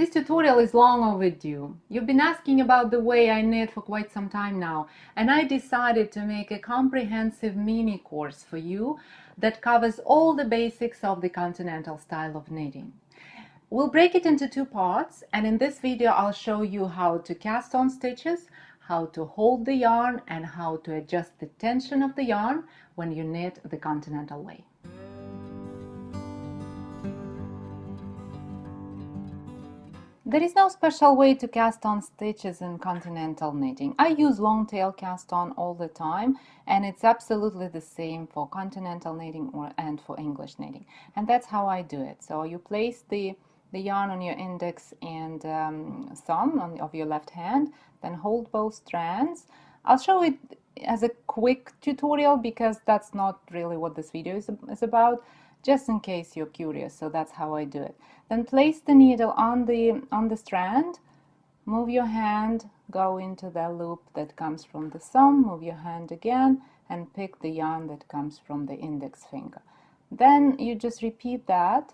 This tutorial is long overdue. You've been asking about the way I knit for quite some time now, and I decided to make a comprehensive mini course for you that covers all the basics of the continental style of knitting. We'll break it into two parts, and in this video I'll show you how to cast on stitches, how to hold the yarn, and how to adjust the tension of the yarn when you knit the continental way. There is no special way to cast on stitches in continental knitting. I use long tail cast on all the time, and it's absolutely the same for continental knitting and for English knitting. And that's how I do it. So you place the yarn on your index and thumb of your left hand, then hold both strands. I'll show it as a quick tutorial because that's not really what this video is about, just in case you're curious. So that's how I do it. Then place the needle on the strand, move your hand, go into the loop that comes from the thumb, move your hand again, and pick the yarn that comes from the index finger. Then you just repeat that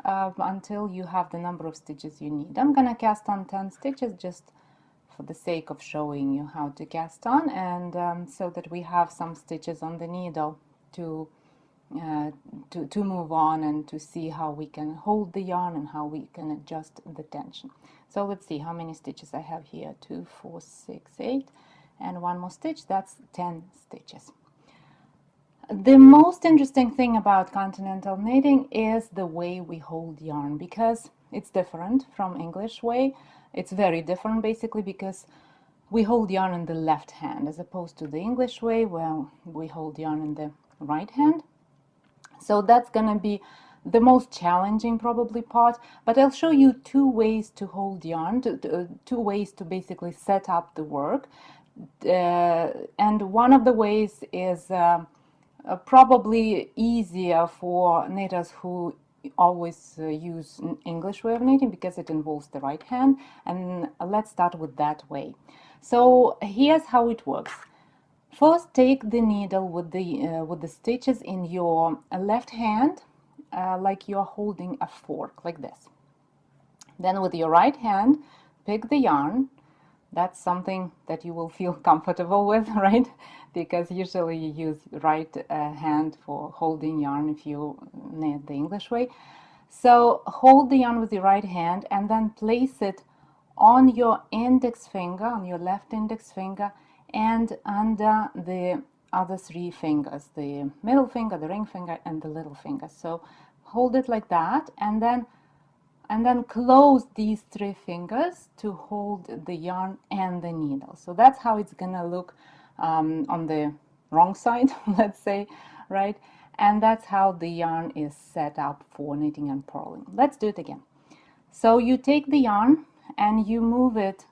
until you have the number of stitches you need. I'm gonna cast on 10 stitches just for the sake of showing you how to cast on, and so that we have some stitches on the needle to move on and to see how we can hold the yarn and how we can adjust the tension. So let's see how many stitches I have here. 2, 4, 6, 8, and one more stitch. That's 10 stitches. The most interesting thing about continental knitting is the way we hold yarn, because it's different from English way. It's very different basically because we hold yarn in the left hand as opposed to the English way where we hold yarn in the right hand. So that's gonna be the most challenging probably part, but I'll show you two ways to hold yarn, two ways to basically set up the work. And one of the ways is probably easier for knitters who always use English way of knitting because it involves the right hand, and let's start with that way. So here's how it works. First, take the needle with the stitches in your left hand, like you're holding a fork, like this. Then with your right hand, pick the yarn. That's something that you will feel comfortable with, right? Because usually you use right hand for holding yarn if you knit the English way. So hold the yarn with your right hand and then place it on your index finger, on your left index finger, and under the other three fingers, the middle finger, the ring finger, and the little finger. So hold it like that, and then close these three fingers to hold the yarn and the needle. So that's how it's gonna look on the wrong side, let's say, right? And that's how the yarn is set up for knitting and purling. Let's do it again. So you take the yarn and you move it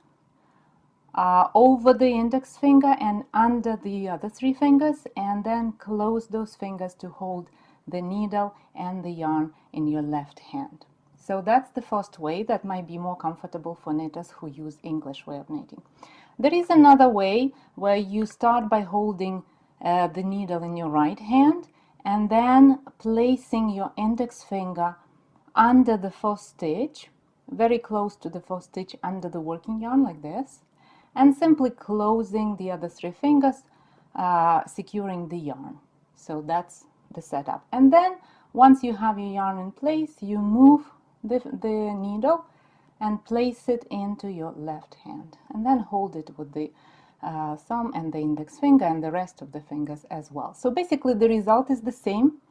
over the index finger and under the other three fingers, and then close those fingers to hold the needle and the yarn in your left hand. So that's the first way that might be more comfortable for knitters who use English way of knitting. There is another way where you start by holding the needle in your right hand and then placing your index finger under the first stitch, very close to the first stitch under the working yarn, like this, and simply closing the other three fingers, securing the yarn. So that's the setup. And then once you have your yarn in place, you move the needle and place it into your left hand, and then hold it with the thumb and the index finger and the rest of the fingers as well. So basically the result is the same,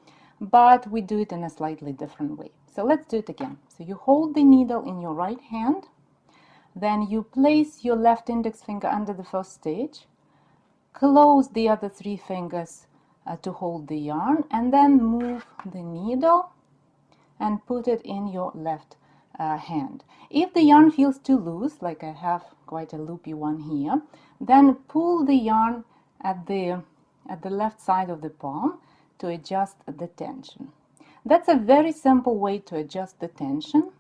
but we do it in a slightly different way. So let's do it again. So you hold the needle in your right hand, then you place your left index finger under the first stitch, close the other three fingers to hold the yarn, and then move the needle and put it in your left hand. If the yarn feels too loose, like I have quite a loopy one here, then pull the yarn at the left side of the palm to adjust the tension. That's a very simple way to adjust the tension.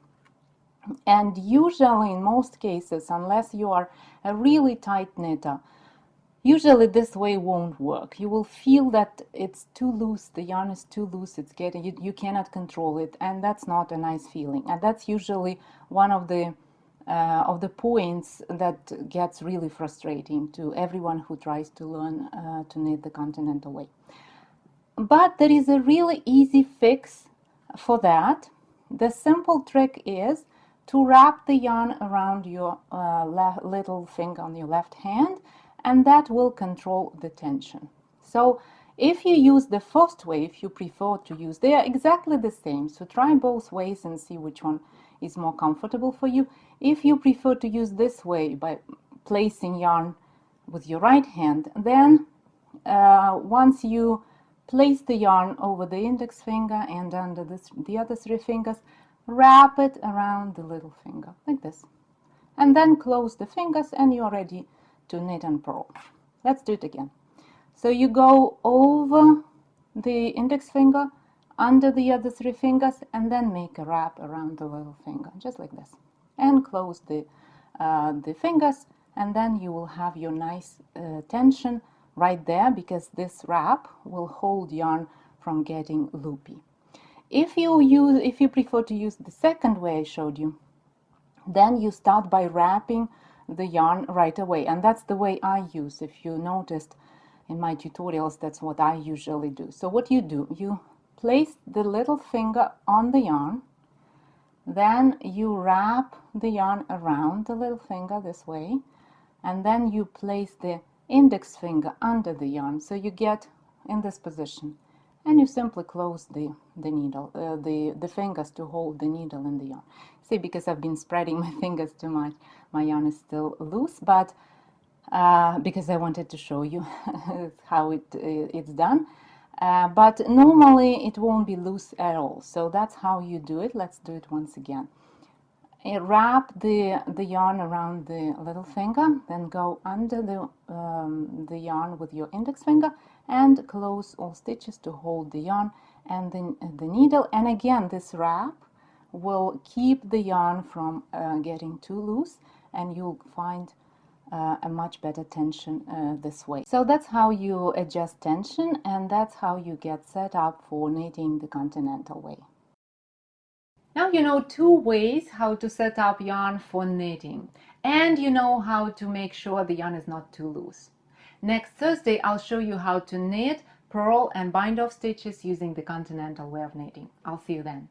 And usually in most cases, unless you are a really tight knitter, Usually this way won't work. You will feel that it's too loose, the yarn is too loose, it's getting, you cannot control it, and that's not a nice feeling. And that's usually one of the points that gets really frustrating to everyone who tries to learn to knit the continental way. But there is a really easy fix for that. The simple trick is to wrap the yarn around your little finger on your left hand, and that will control the tension. So if you use the first way, if you prefer to use, they are exactly the same. So try both ways and see which one is more comfortable for you. If you prefer to use this way by placing yarn with your right hand, then once you place the yarn over the index finger and under the other 3 fingers, wrap it around the little finger like this, and then close the fingers and you're ready to knit and purl. Let's do it again. So you go over the index finger, under the other 3 fingers, and then make a wrap around the little finger, just like this, and close the fingers, and then you will have your nice tension right there, because this wrap will hold yarn from getting loopy. If you prefer to use the second way I showed you, then you start by wrapping the yarn right away, and that's the way I use. If you noticed in my tutorials, that's what I usually do. So what you do, you place the little finger on the yarn, then you wrap the yarn around the little finger this way, and then you place the index finger under the yarn, so you get in this position, and you simply close the needle, the fingers to hold the needle in the yarn. See, because I've been spreading my fingers too much, my yarn is still loose, but because I wanted to show you how it's done. But normally it won't be loose at all. So that's how you do it. Let's do it once again. Wrap the yarn around the little finger, then go under the yarn with your index finger and close all stitches to hold the yarn and then the needle. And again, this wrap will keep the yarn from getting too loose, and you'll find a much better tension this way. So that's how you adjust tension, and that's how you get set up for knitting the continental way. Now you know 2 ways how to set up yarn for knitting, and you know how to make sure the yarn is not too loose. Next Thursday I'll show you how to knit, purl and bind off stitches using the continental way of knitting. I'll see you then.